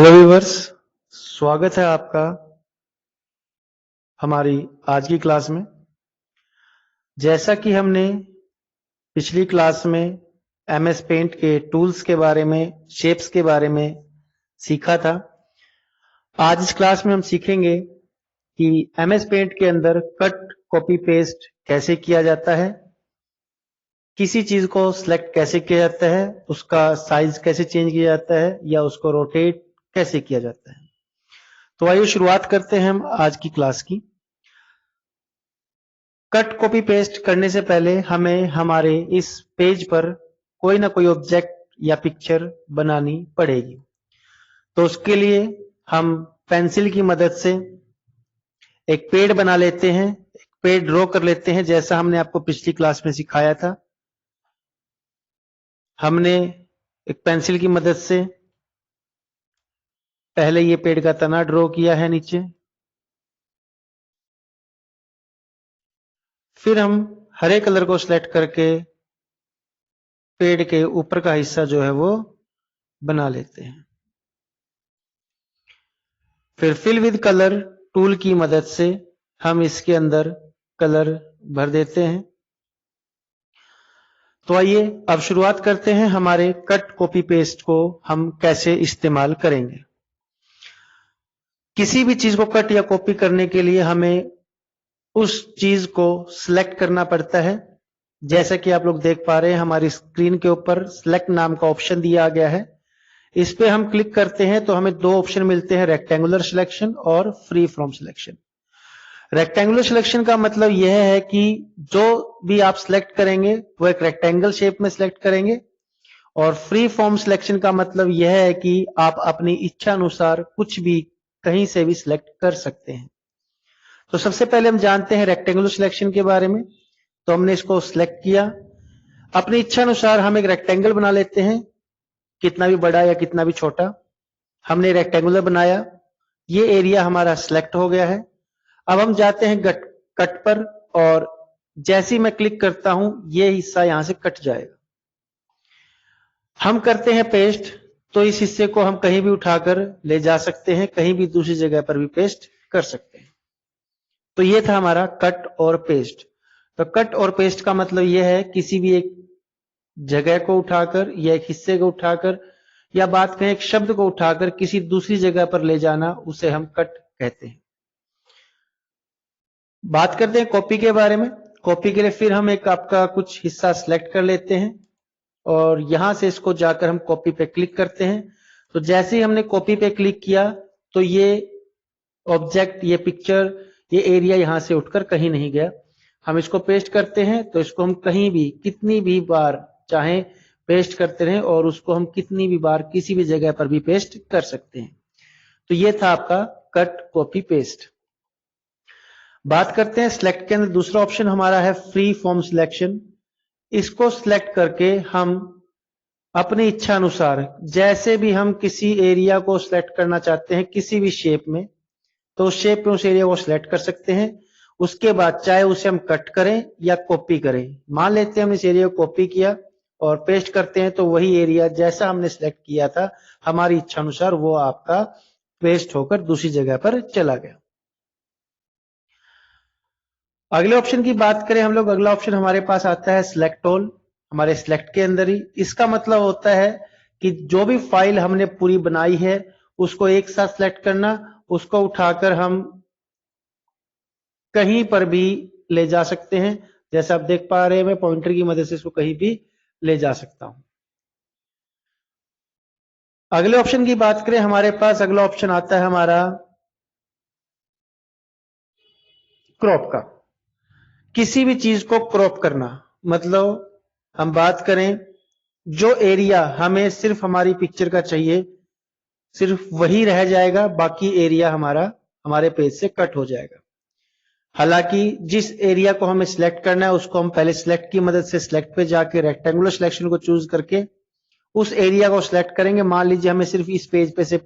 Hello viewers, स्वागत है आपका हमारी आज की क्लास में। जैसा कि हमने पिछली क्लास में एमएस पेंट के टूल्स के बारे में, शेप्स के बारे में सीखा था, आज इस क्लास में हम सीखेंगे कि एमएस पेंट के अंदर कट, कॉपी, पेस्ट कैसे किया जाता है, किसी चीज को सिलेक्ट कैसे किया जाता है, उसका साइज कैसे चेंज किया जाता है या उसको रोटेट कैसे किया जाता है। तो आइए शुरुआत करते हैं हम आज की क्लास की। कट, कॉपी, पेस्ट करने से पहले हमें हमारे इस पेज पर कोई ना कोई ऑब्जेक्ट या पिक्चर बनानी पड़ेगी। तो उसके लिए हम पेंसिल की मदद से एक पेड़ बना लेते हैं, एक पेड़ ड्रॉ कर लेते हैं, जैसा हमने आपको पिछली क्लास में सिखाया था। हमने एक पेंसिल की मदद से पहले ये पेड़ का तना ड्रॉ किया है नीचे, फिर हम हरे कलर को सिलेक्ट करके पेड़ के ऊपर का हिस्सा जो है वो बना लेते हैं। फिर फिल विद कलर टूल की मदद से हम इसके अंदर कलर भर देते हैं। तो आइए अब शुरुआत करते हैं हमारे कट, कॉपी, पेस्ट को हम कैसे इस्तेमाल करेंगे। किसी भी चीज को कट या कॉपी करने के लिए हमें उस चीज को सिलेक्ट करना पड़ता है। जैसा कि आप लोग देख पा रहे हैं, हमारी स्क्रीन के ऊपर सिलेक्ट नाम का ऑप्शन दिया गया है। इस पे हम क्लिक करते हैं तो हमें दो ऑप्शन मिलते हैं, रेक्टेंगुलर सिलेक्शन और free from selection. Rectangular selection का मतलब यह है कि जो भी आप सिलेक्ट करेंगे वो एक रेक्टेंगल शेप में सिलेक्ट करेंगे, और फ्री फॉर्म सिलेक्शन का मतलब यह है कि आप अपनी इच्छा अनुसार कुछ भी कहीं से भी सिलेक्ट कर सकते हैं। तो सबसे पहले हम जानते हैं रेक्टेंगुलर सिलेक्शन के बारे में। तो हमने इसको सिलेक्ट किया, अपनी इच्छा अनुसार हम एक रेक्टेंगल बना लेते हैं, कितना भी बड़ा या कितना भी छोटा। हमने रेक्टेंगुलर बनाया, ये एरिया हमारा सिलेक्ट हो गया है। अब हम जाते हैं कट पर, और जैसे ही मैं क्लिक करता हूं ये हिस्सा यहां से कट जाएगा। हम करते हैं पेस्ट, तो इस हिस्से को हम कहीं भी उठाकर ले जा सकते हैं, कहीं भी दूसरी जगह पर भी पेस्ट कर सकते हैं। तो ये था हमारा कट और पेस्ट। तो कट और पेस्ट का मतलब यह है किसी भी एक जगह को उठाकर या एक हिस्से को उठाकर, या बात करें एक शब्द को उठाकर किसी दूसरी जगह पर ले जाना, उसे हम कट कहते हैं। बात करते हैं कॉपी के बारे में। कॉपी के लिए फिर हम एक आपका कुछ हिस्सा सिलेक्ट कर लेते हैं और यहां से इसको जाकर हम कॉपी पे क्लिक करते हैं। तो जैसे ही हमने कॉपी पे क्लिक किया तो ये ऑब्जेक्ट, ये पिक्चर, ये एरिया यहां से उठकर कहीं नहीं गया। हम इसको पेस्ट करते हैं तो इसको हम कहीं भी कितनी भी बार चाहे पेस्ट करते रहें, और उसको हम कितनी भी बार किसी भी जगह पर भी पेस्ट कर सकते हैं। तो ये था आपका कट, कॉपी, पेस्ट। बात करते हैं सिलेक्ट के अंदर दूसरा ऑप्शन हमारा है फ्री फॉर्म सिलेक्शन। इसको सिलेक्ट करके हम अपनी इच्छा अनुसार जैसे भी हम किसी एरिया को सिलेक्ट करना चाहते हैं किसी भी शेप में, तो उस शेप में उस एरिया को सिलेक्ट कर सकते हैं। उसके बाद चाहे उसे हम कट करें या कॉपी करें। मान लेते हैं हमने इस एरिया को कॉपी किया और पेस्ट करते हैं, तो वही एरिया जैसा हमने सिलेक्ट किया था हमारी इच्छा अनुसार वो आपका पेस्ट होकर दूसरी जगह पर चला गया। अगले ऑप्शन की बात करें हम लोग, अगला ऑप्शन हमारे पास आता है सिलेक्ट ऑल। हमारे सिलेक्ट के अंदर ही इसका मतलब होता है कि जो भी फाइल हमने पूरी बनाई है उसको एक साथ सिलेक्ट करना, उसको उठाकर हम कहीं पर भी ले जा सकते हैं। जैसा आप देख पा रहे हैं, मैं पॉइंटर की मदद से इसको कहीं भी ले जा सकता हूं। अगले ऑप्शन की बात करें, हमारे पास अगला ऑप्शन आता है हमारा क्रॉप का। किसी भी चीज को क्रॉप करना, मतलब हम बात करें जो एरिया हमें सिर्फ हमारी पिक्चर का चाहिए सिर्फ वही रह जाएगा, बाकी एरिया हमारा हमारे पेज से कट हो जाएगा। हालांकि जिस एरिया को हमें सिलेक्ट करना है उसको हम पहले सिलेक्ट की मदद से सिलेक्ट पे जाके रेक्टेंगुलर सिलेक्शन को चूज करके उस एरिया को सिलेक्ट करेंगे। मान लीजिए हमें सिर्फ इस पेज पे से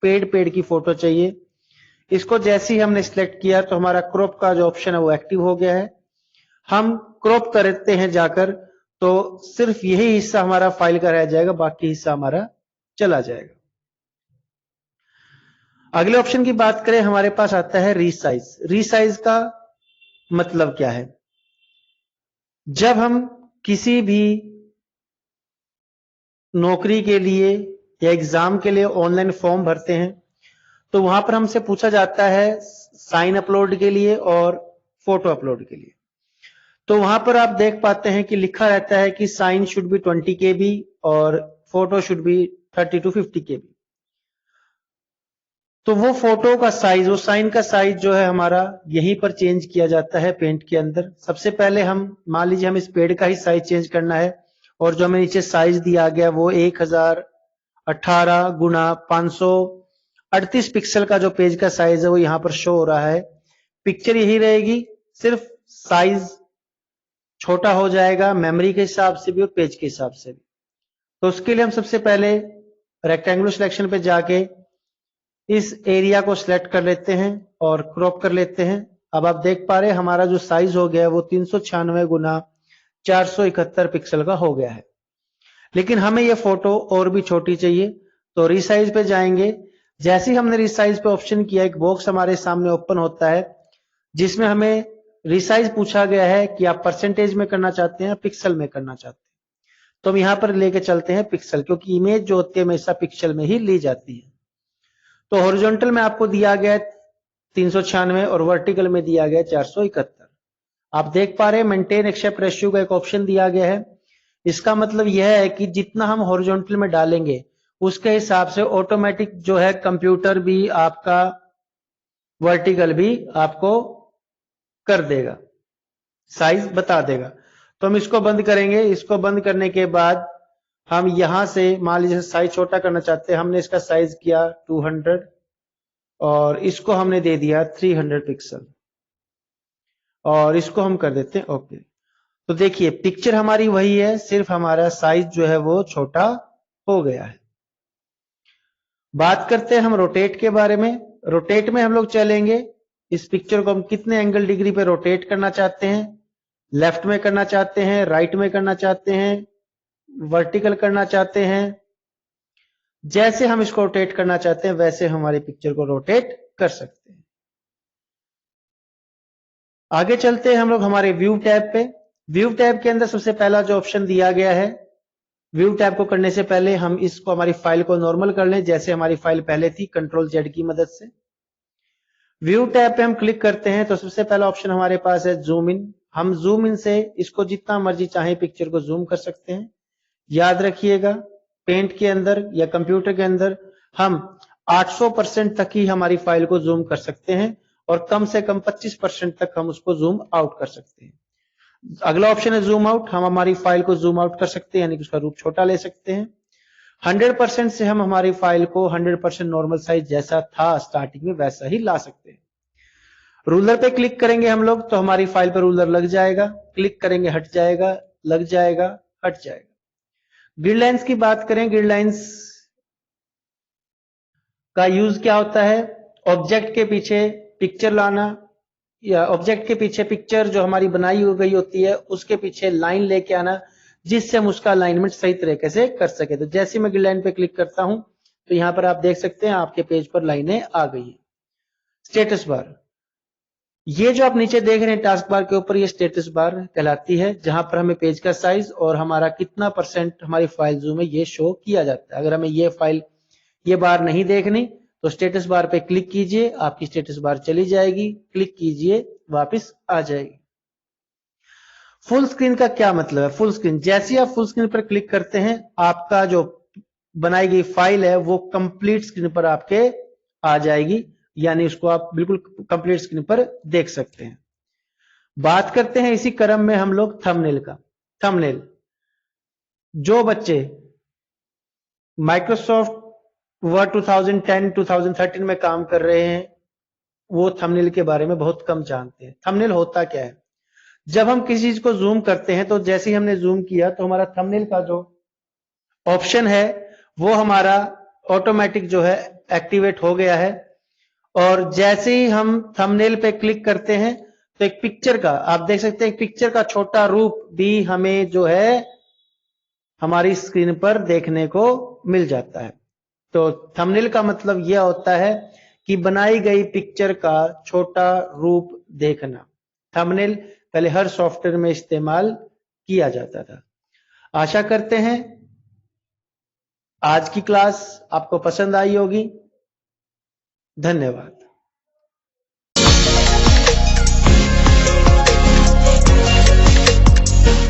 पेड़ की फोटो चाहिए। इसको जैसे ही हमने सिलेक्ट किया तो हमारा क्रॉप का जो ऑप्शन है वो एक्टिव हो गया है। हम क्रॉप करते हैं जाकर, तो सिर्फ यही हिस्सा हमारा फाइल का रह जाएगा, बाकी हिस्सा हमारा चला जाएगा। अगले ऑप्शन की बात करें, हमारे पास आता है रीसाइज। रीसाइज का मतलब क्या है? जब हम किसी भी नौकरी के लिए या एग्जाम के लिए ऑनलाइन फॉर्म भरते हैं, तो वहां पर हमसे पूछा जाता है साइन अपलोड के लिए और फोटो अपलोड के लिए। तो वहां पर आप देख पाते हैं कि लिखा रहता है कि साइन शुड बी 20 KB और photo should be 30 to 50 KB। तो वो फोटो का साइज, वो साइन का साइज जो है हमारा यहीं पर चेंज किया जाता है पेंट के अंदर। सबसे पहले हम मान लीजिए हम इस पेड़ का ही साइज चेंज करना है, और जो हमें नीचे साइज दिया गया वो 1018 गुना 538 पिक्सल का जो पेज का साइज है वो यहाँ पर शो हो रहा है। पिक्चर यही रहेगी, सिर्फ साइज छोटा हो जाएगा मेमोरी के हिसाब से भी और पेज के हिसाब से भी। तो उसके लिए हम सबसे पहले रेक्टेंगुलर सिलेक्शन पे जाके इस एरिया को सिलेक्ट कर लेते हैं और क्रॉप कर लेते हैं। अब आप देख पा रहे हैं हमारा जो साइज हो गया है वो 396 गुना 471 पिक्सल का हो गया है। लेकिन हमें ये फोटो और भी छोटी चाहिए, तो रिसाइज पे जाएंगे। जैसे ही हमने रिसाइज पे ऑप्शन किया, एक बॉक्स हमारे सामने ओपन होता है जिसमें हमें रिसाइज पूछा गया है कि आप परसेंटेज में करना चाहते हैं, पिक्सल में करना चाहते हैं। तो हम यहां पर लेके चलते हैं पिक्सल, क्योंकि इमेज जो होती है हमेशा पिक्सल में ही ली जाती है। तो हॉरिजॉन्टल में आपको दिया गया 396 और वर्टिकल में दिया गया 471। आप देख पा रहे हैं मेंटेन एक्सेप्ट रेशियो का एक ऑप्शन दिया गया है। इसका मतलब यह है कि जितना हम हॉरिजॉन्टल में डालेंगे उसके हिसाब से ऑटोमेटिक जो है कंप्यूटर भी आपका वर्टिकल भी आपको कर देगा, साइज बता देगा। तो हम इसको बंद करेंगे। इसको बंद करने के बाद हम यहां से मान लीजिए साइज छोटा करना चाहते हैं, हमने इसका साइज किया 200 और इसको हमने दे दिया 300 पिक्सल और इसको हम कर देते हैं ओके। तो देखिए पिक्चर हमारी वही है, सिर्फ हमारा साइज जो है वो छोटा हो गया है। बात करते हैं हम रोटेट के बारे में। रोटेट में हम लोग चलेंगे, इस पिक्चर को हम कितने एंगल डिग्री पे रोटेट करना चाहते हैं, लेफ्ट में करना चाहते हैं, राइट में करना चाहते हैं, वर्टिकल करना चाहते हैं। जैसे हम इसको रोटेट करना चाहते हैं वैसे हमारी पिक्चर को रोटेट कर सकते हैं। आगे चलते हैं हम लोग हमारे व्यू टैब पे। व्यू टैब के अंदर सबसे पहला जो ऑप्शन दिया गया है, व्यू टैब को करने से पहले हम इसको हमारी फाइल को नॉर्मल कर लें, जैसे हमारी फाइल पहले थी, Ctrl+Z की मदद से। व्यू टैब पे हम क्लिक करते हैं तो सबसे पहला ऑप्शन हमारे पास है जूम इन। हम जूम इन से इसको जितना मर्जी चाहे पिक्चर को जूम कर सकते हैं। याद रखिएगा पेंट के अंदर या कंप्यूटर के अंदर हम 800% तक ही हमारी फाइल को जूम कर सकते हैं और कम से कम 25% तक हम उसको जूम आउट कर सकते हैं। अगला ऑप्शन है जूम आउट। हम हमारी फाइल को जूम आउट कर सकते हैं, यानी कि उसका रूप छोटा ले सकते हैं। 100% से हम हमारी फाइल को 100% नॉर्मल साइज जैसा था स्टार्टिंग में वैसा ही ला सकते हैं। रूलर पे क्लिक करेंगे हम लोग तो हमारी फाइल पर रूलर लग जाएगा, क्लिक करेंगे हट जाएगा, लग जाएगा, हट जाएगा। ग्रिड लाइंस की बात करें, ग्रिड लाइंस का यूज क्या होता है? ऑब्जेक्ट के पीछे पिक्चर लाना या ऑब्जेक्ट के पीछे पिक्चर जो हमारी बनाई हो गई होती है उसके पीछे लाइन लेके आना, जिससे हम उसका अलाइनमेंट सही तरीके से कर सके। तो जैसे मैं ग्रिड लाइन पे क्लिक करता हूं तो यहां पर आप देख सकते हैं आपके पेज पर लाइनें आ गई है। स्टेटस बार, ये जो आप नीचे देख रहे हैं टास्क बार के ऊपर, ये स्टेटस बार कहलाती है, जहां पर हमें पेज का साइज और हमारा कितना % हमारी फाइल जूम है ये शो किया जाता है। अगर हमें ये फाइल ये बार नहीं देखनी तो स्टेटस बार पे क्लिक कीजिए, आपकी स्टेटस बार चली जाएगी, क्लिक कीजिए वापस आ जाएगी। फुल स्क्रीन का क्या मतलब है? फुल स्क्रीन, जैसे ही आप फुल स्क्रीन पर क्लिक करते हैं आपका जो बनाई गई फाइल है वो कंप्लीट स्क्रीन पर आपके आ जाएगी, यानी उसको आप बिल्कुल कंप्लीट स्क्रीन पर देख सकते हैं। बात करते हैं इसी क्रम में हम लोग थंबनेल का। थंबनेल, जो बच्चे माइक्रोसॉफ्ट वर्ड 2010 2013 में काम कर रहे हैं वो थंबनेल के बारे में बहुत कम जानते हैं। थंबनेल होता क्या है? जब हम किसी चीज को जूम करते हैं तो जैसे ही हमने जूम किया तो हमारा थंबनेल का जो ऑप्शन है वो हमारा ऑटोमेटिक जो है एक्टिवेट हो गया है। और जैसे ही हम थंबनेल पे क्लिक करते हैं तो एक पिक्चर का आप देख सकते हैं, एक पिक्चर का छोटा रूप भी हमें जो है हमारी स्क्रीन पर देखने को मिल जाता है। तो थंबनेल का मतलब यह होता है कि बनाई गई पिक्चर का छोटा रूप देखना। थंबनेल पहले हर सॉफ्टवेयर में इस्तेमाल किया जाता था। आशा करते हैं आज की क्लास आपको पसंद आई होगी। धन्यवाद।